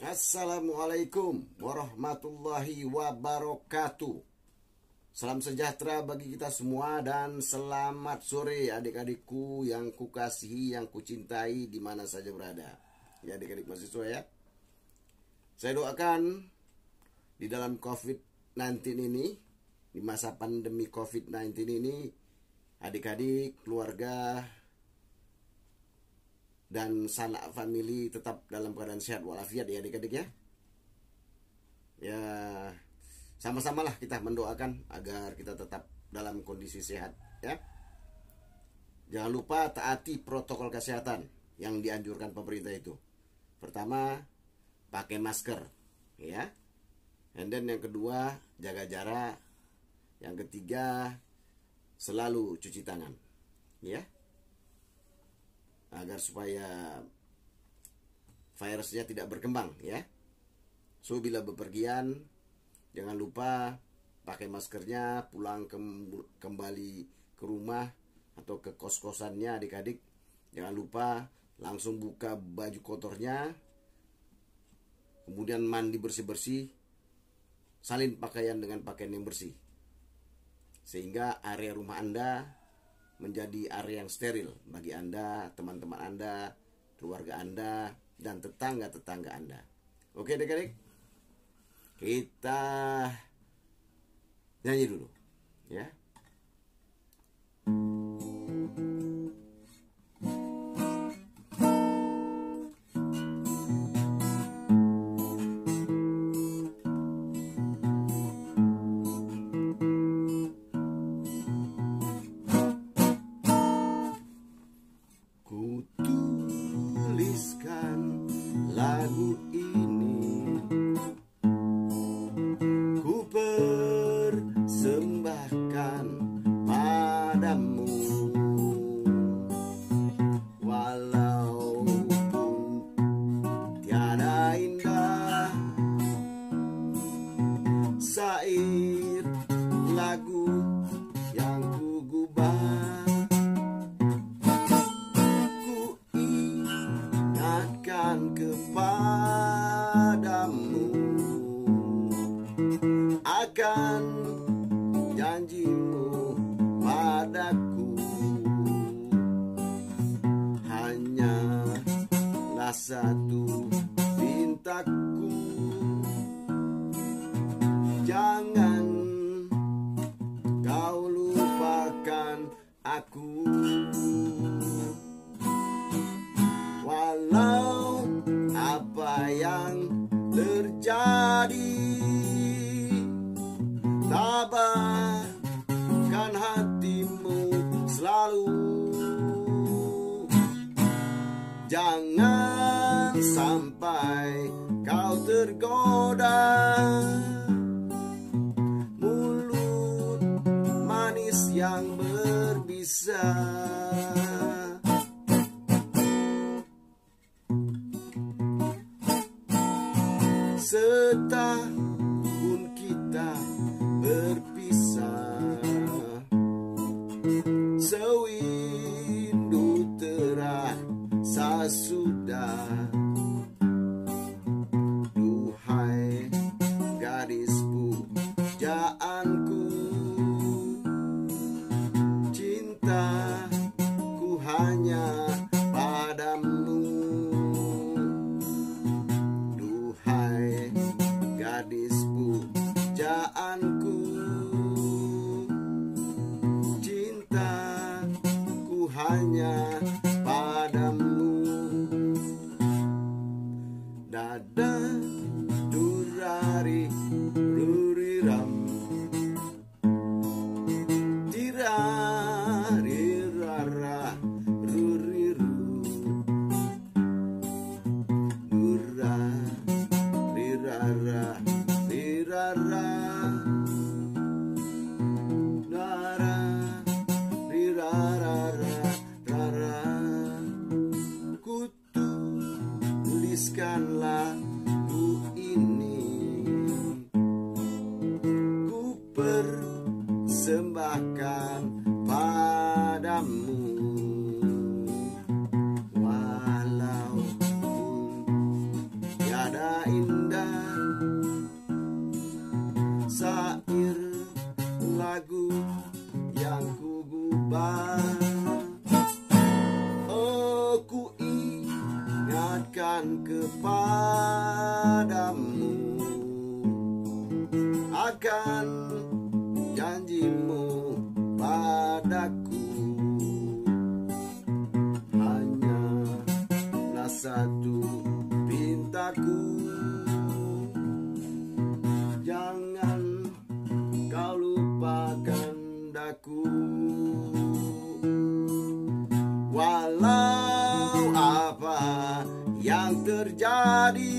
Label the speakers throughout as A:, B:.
A: Assalamualaikum warahmatullahi wabarakatuh. Salam sejahtera bagi kita semua dan selamat sore adik-adikku yang kukasihi, yang kucintai di mana saja berada. Ya adik-adik mahasiswa ya. Saya doakan di dalam COVID-19 ini, di masa pandemi COVID-19 ini, adik-adik, keluarga, dan sanak family tetap dalam keadaan sehat walafiat ya adik-adik ya. Ya, sama-samalah kita mendoakan agar kita tetap dalam kondisi sehat ya. Jangan lupa taati protokol kesehatan yang dianjurkan pemerintah itu. Pertama, pakai masker ya. And then yang kedua, jaga jarak. Yang ketiga, selalu cuci tangan ya, agar supaya virusnya tidak berkembang ya. So bila bepergian jangan lupa pakai maskernya, pulang kembali ke rumah atau ke kos-kosannya adik-adik. Jangan lupa langsung buka baju kotornya, kemudian mandi bersih-bersih, salin pakaian dengan pakaian yang bersih, sehingga area rumah Anda menjadi area yang steril bagi Anda, teman-teman Anda, keluarga Anda, dan tetangga-tetangga Anda. Oke adik-adik, kita nyanyi dulu ya. Tuliskan lagu ini, ku persembahkan padamu, walaupun tiada indah syair lagu yang ku gubah. Kepadamu akan janjimu padaku, hanyalah satu pintaku, jangan kau lupakan aku. Walau apa yang terjadi, tabahkan hatimu selalu. Jangan sampai kau tergoda mulut manis yang berbisa. Setahun kita berpisah, sewindu terasa sudah. Duhai gadis pujaanku, cintaku hanya padamu. Gadis pujaanku, cintaku hanya padamu. Dada durari ruriram, dirari rara ruriru, durari rara rirara, rara rirara rara. Ku tuliskan lagu ini, ku persembahkan padamu, walaupun tiada indah syair lagu yang ku gubah. Oh, ku ingatkan kepadamu akan janjimu padaku. Hanyalah satu pintaku, jangan kau lupakan daku. Walau apa yang terjadi,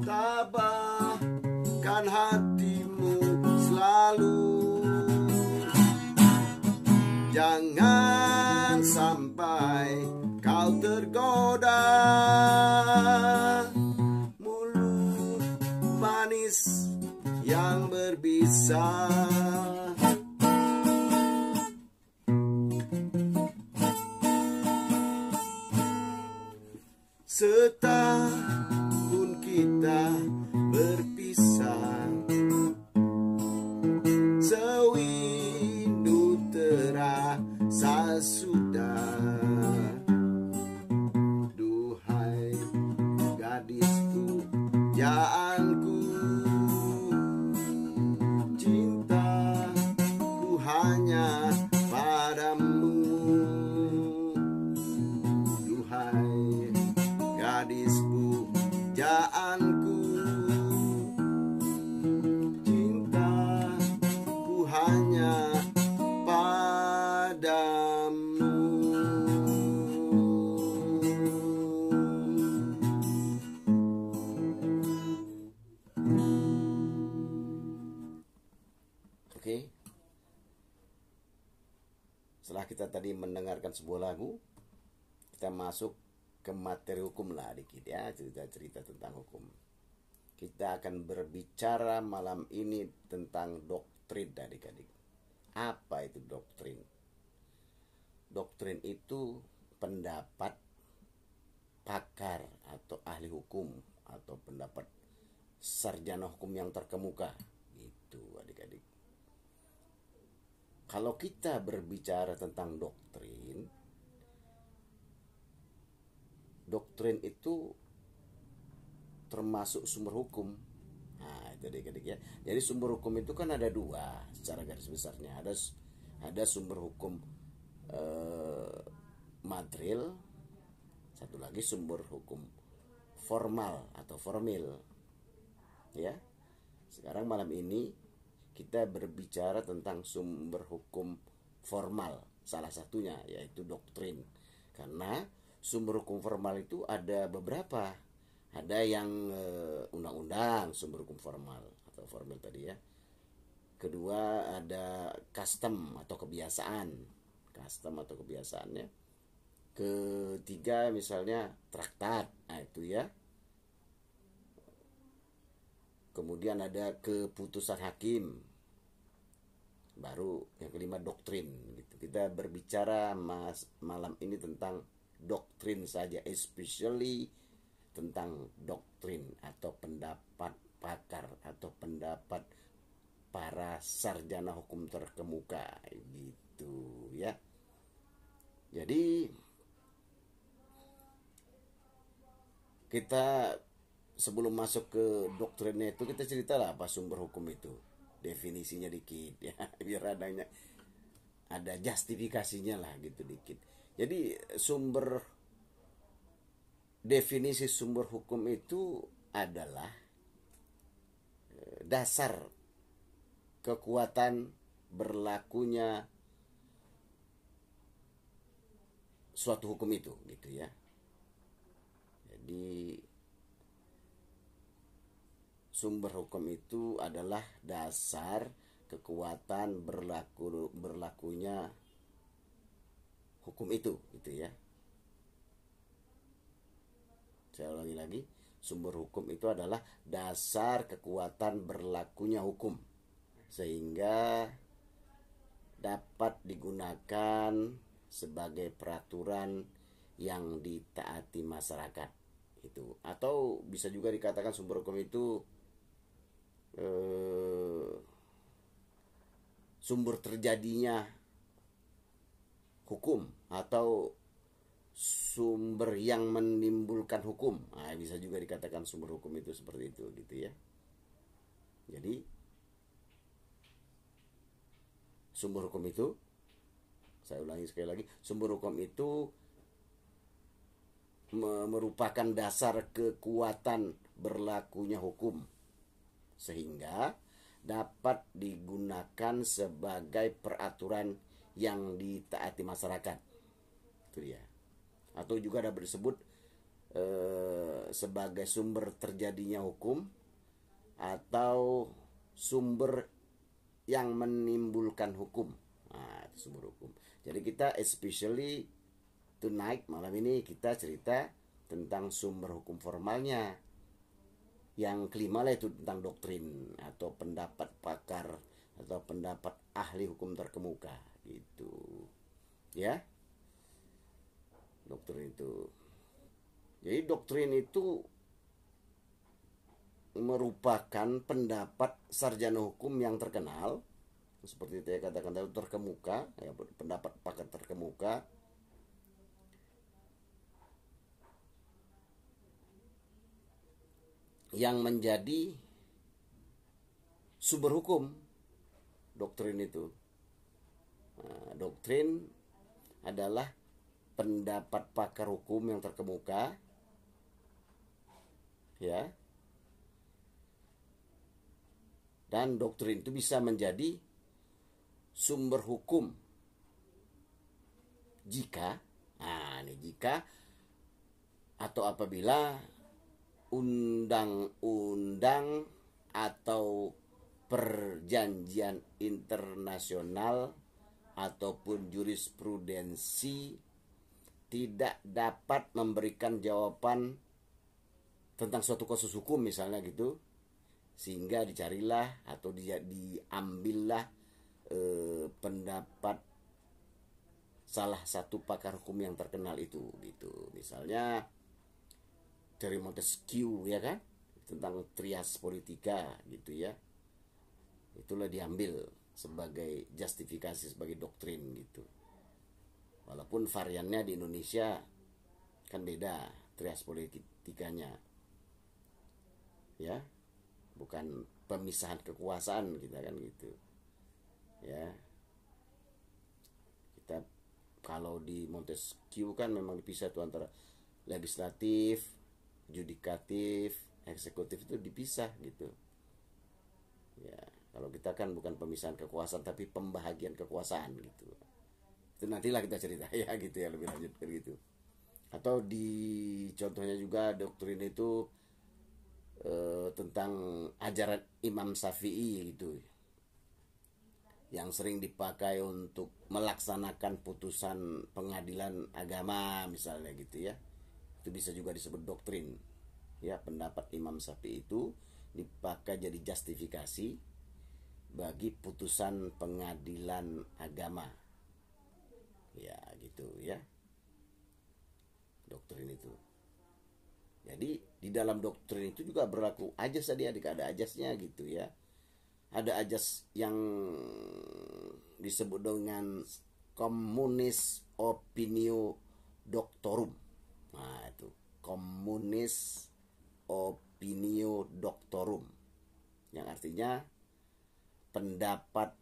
A: tabahkan hatimu selalu. Jangan sampai kau tergoda mulut manis yang berbisa. Setahun kita berpisah, sewindu terasa sudah. Duhai gadis pujaanku, cintaku hanya padamu. Duhai gadis pujaanku, cintaku hanya padamu. Oke. Setelah kita tadi mendengarkan sebuah lagu, kita masuk ke materi hukum lah dikit ya, cerita-cerita tentang hukum. Kita akan berbicara malam ini tentang doktrin adik-adik. Apa itu doktrin? Doktrin itu pendapat pakar atau ahli hukum atau pendapat sarjana hukum yang terkemuka. Itu adik-adik. Kalau kita berbicara tentang doktrin, doktrin itu termasuk sumber hukum. Nah, itu adik-adik ya. Jadi sumber hukum itu kan ada dua secara garis besarnya. Ada sumber hukum material, satu lagi sumber hukum formal atau formil. Ya. Sekarang malam ini kita berbicara tentang sumber hukum formal, salah satunya yaitu doktrin. Karena sumber hukum formal itu ada beberapa. Ada yang undang-undang sumber hukum formal atau formil tadi ya. Kedua ada custom atau kebiasaan. Custom atau kebiasaannya. Ketiga misalnya traktat. Nah itu ya. Kemudian ada keputusan hakim. Baru yang kelima doktrin gitu. Kita berbicara malam ini tentang doktrin saja, especially tentang doktrin atau pendapat pakar atau pendapat para sarjana hukum terkemuka gitu ya. Jadi kita sebelum masuk ke doktrinnya itu kita ceritalah apa sumber hukum itu, definisinya dikit ya, biar ada justifikasinya lah gitu dikit. Jadi definisi sumber hukum itu adalah dasar kekuatan berlakunya suatu hukum itu gitu ya. Jadi sumber hukum itu adalah dasar kekuatan berlakunya hukum itu gitu ya. Saya ulangi lagi, sumber hukum itu adalah dasar kekuatan berlakunya hukum sehingga dapat digunakan sebagai peraturan yang ditaati masyarakat. itu. Atau bisa juga dikatakan sumber hukum itu sumber terjadinya hukum atau sumber yang menimbulkan hukum. Nah, bisa juga dikatakan sumber hukum itu seperti itu gitu ya. Jadi sumber hukum itu, saya ulangi sekali lagi, sumber hukum itu merupakan dasar kekuatan berlakunya hukum sehingga dapat digunakan sebagai peraturan yang ditaati masyarakat. Itu dia. Atau juga dapat disebut sebagai sumber terjadinya hukum atau sumber yang menimbulkan hukum. Nah, itu sumber hukum. Jadi kita especially tonight, malam ini kita cerita tentang sumber hukum formalnya. Yang kelima lah itu tentang doktrin atau pendapat pakar atau pendapat ahli hukum terkemuka gitu. Ya. Doktrin itu. Jadi doktrin itu merupakan pendapat sarjana hukum yang terkenal, seperti saya katakan tadi, terkemuka, ya, pendapat pakar terkemuka yang menjadi sumber hukum doktrin itu. Nah, doktrin adalah pendapat pakar hukum yang terkemuka, ya, dan doktrin itu bisa menjadi sumber hukum jika, jika atau apabila undang-undang atau perjanjian internasional ataupun jurisprudensi tidak dapat memberikan jawaban tentang suatu kasus hukum misalnya gitu, sehingga dicarilah atau diambillah pendapat salah satu pakar hukum yang terkenal itu gitu. Misalnya dari Montesquieu, ya kan, tentang trias politica gitu ya. Itulah diambil sebagai justifikasi, sebagai doktrin gitu. Walaupun variannya di Indonesia kan beda trias politikanya, ya, bukan pemisahan kekuasaan kita kan gitu, ya. Kita kalau di Montesquieu kan memang dipisah tuh antara legislatif, yudikatif, eksekutif, itu dipisah gitu, ya. Kalau kita kan bukan pemisahan kekuasaan tapi pembahagian kekuasaan gitu. Itu nantilah kita cerita ya gitu ya, lebih lanjut gitu. Atau di contohnya juga doktrin itu tentang ajaran Imam Syafi'i gitu, yang sering dipakai untuk melaksanakan putusan pengadilan agama misalnya gitu ya. Itu bisa juga disebut doktrin, ya. Pendapat Imam Syafi'i itu dipakai jadi justifikasi bagi putusan pengadilan agama, ya gitu ya, doktrin itu. Jadi di dalam doktrin itu juga berlaku ajas tadi, adik, ada ajasnya gitu ya. Ada ajas yang disebut dengan communis opinio doctorum. Nah itu communis opinio doctorum, yang artinya pendapat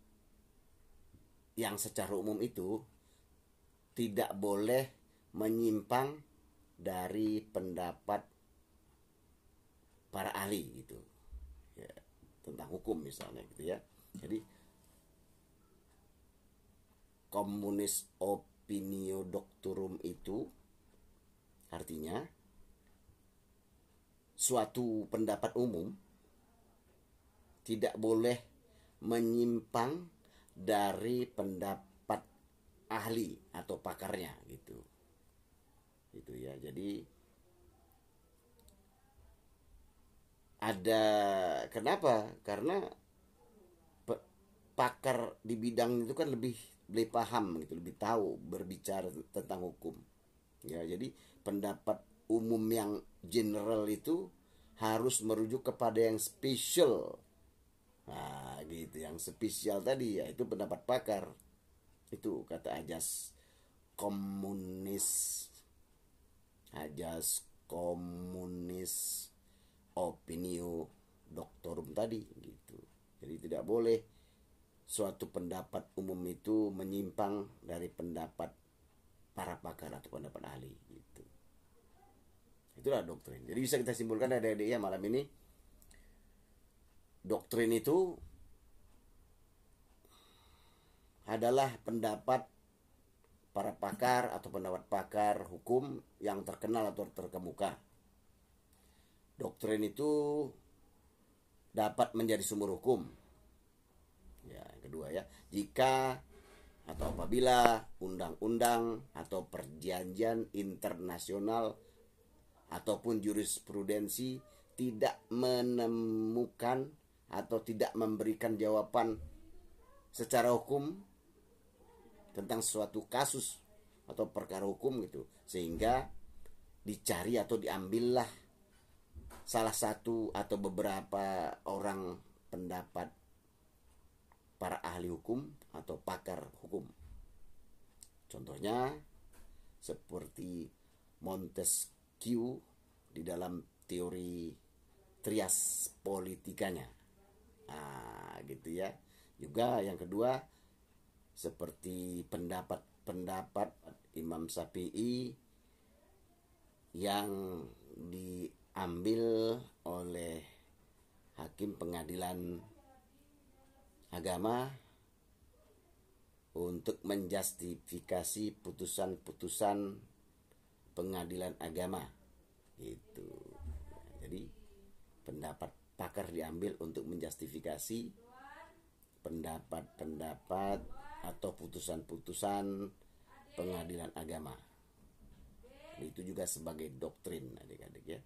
A: yang secara umum itu tidak boleh menyimpang dari pendapat para ahli gitu ya, tentang hukum misalnya gitu ya. Jadi communis opinio doctorum itu artinya suatu pendapat umum tidak boleh menyimpang dari pendapat ahli atau pakarnya gitu. Gitu ya. Jadi ada, kenapa? Karena pakar di bidang itu kan lebih paham gitu, lebih tahu berbicara tentang hukum. Ya, jadi pendapat umum yang general itu harus merujuk kepada yang spesial. Nah, gitu, yang spesial tadi yaitu pendapat pakar. Itu kata ajas komunis opinio doctorum tadi gitu. Jadi tidak boleh suatu pendapat umum itu menyimpang dari pendapat para pakar atau pendapat ahli gitu. Itulah doktrin. Jadi bisa kita simpulkan dari adik ya malam ini, doktrin itu adalah pendapat para pakar atau pendapat pakar hukum yang terkenal atau terkemuka. Doktrin itu dapat menjadi sumber hukum. Ya, yang kedua ya, jika atau apabila undang-undang atau perjanjian internasional ataupun jurisprudensi tidak menemukan atau tidak memberikan jawaban secara hukum tentang suatu kasus atau perkara hukum gitu, sehingga dicari atau diambillah salah satu atau beberapa orang pendapat para ahli hukum atau pakar hukum. Contohnya seperti Montesquieu di dalam teori trias politikanya. Nah, gitu ya. Juga yang kedua seperti pendapat Imam Syafi'i yang diambil oleh hakim pengadilan agama untuk menjustifikasi putusan-putusan pengadilan agama gitu. Jadi pendapat pakar diambil untuk menjustifikasi pendapat-pendapat atau putusan-putusan pengadilan agama. Itu juga sebagai doktrin adik-adik ya.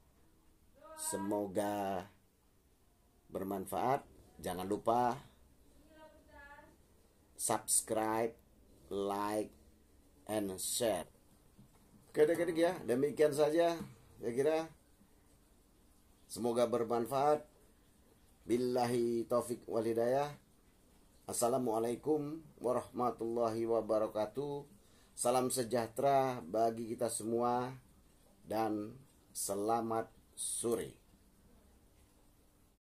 A: Semoga bermanfaat. Jangan lupa subscribe, like, and share. Oke adik-adik ya, demikian saja saya kira. Semoga bermanfaat. Billahi taufik wal hidayah. Assalamualaikum warahmatullahi wabarakatuh. Salam sejahtera bagi kita semua dan selamat sore.